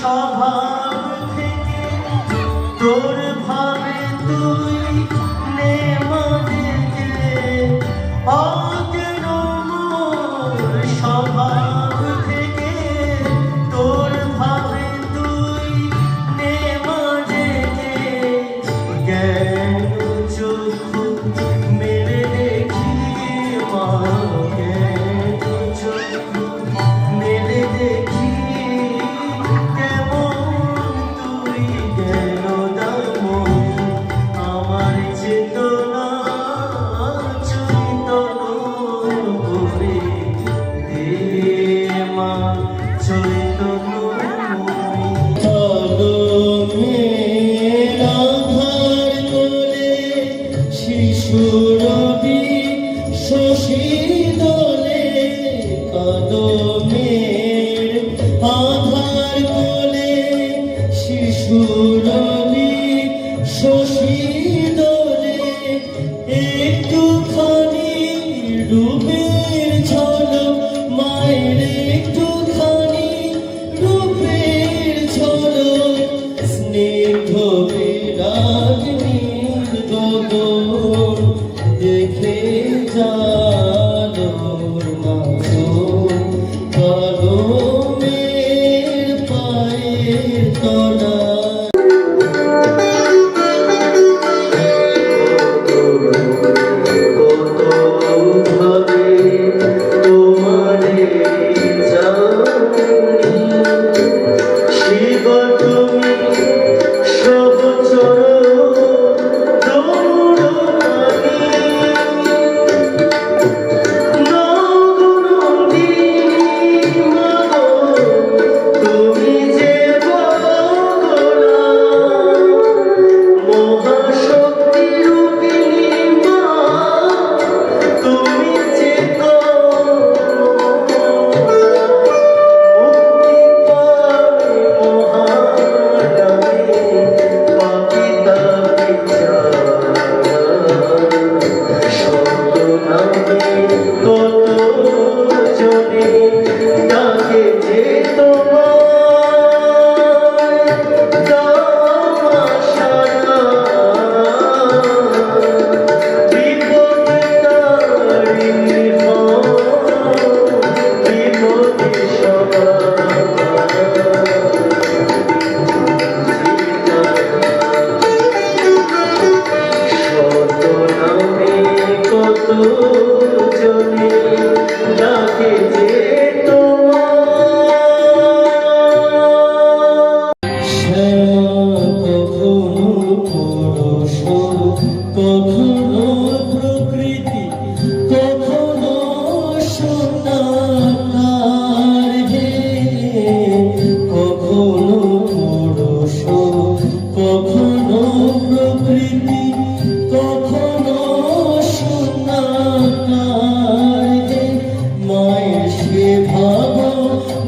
স্বভাব থেকে তোর ভাবে তুই নে মনে যে অজ্ঞান মোর স্বভাব থেকে তোর ভাবে তুই নে মনে যে জ্ঞান চক্ষু মেরে দেখি মা জ্ঞান চক্ষু মেরে দেখি শিশুরবি শশী দোলে কদমের আধার কোলে শিশুরবি শশী দোলে একটুখানি রূপের ঝলক মায়ের একটুখানি রূপের ঝলক স্নিগ্ধ বিরাগ নীল গগন দেখে জানোর মাসুম কলমের পায়ের তলায় কত ভাবে তোমারে জানি শিব তুমি সহচর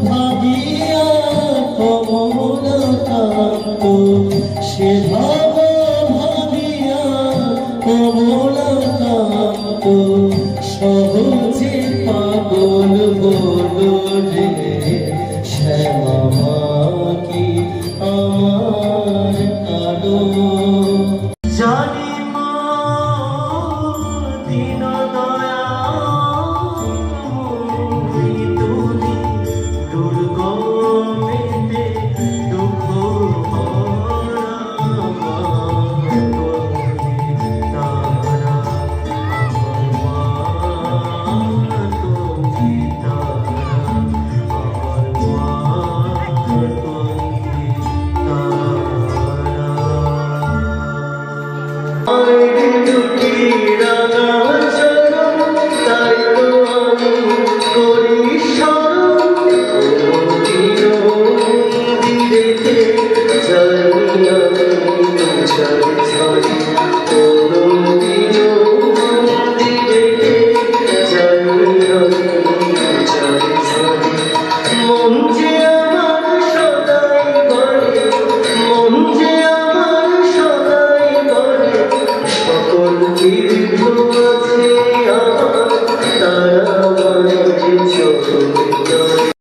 ভাবিয়া কমলা কান্ত সে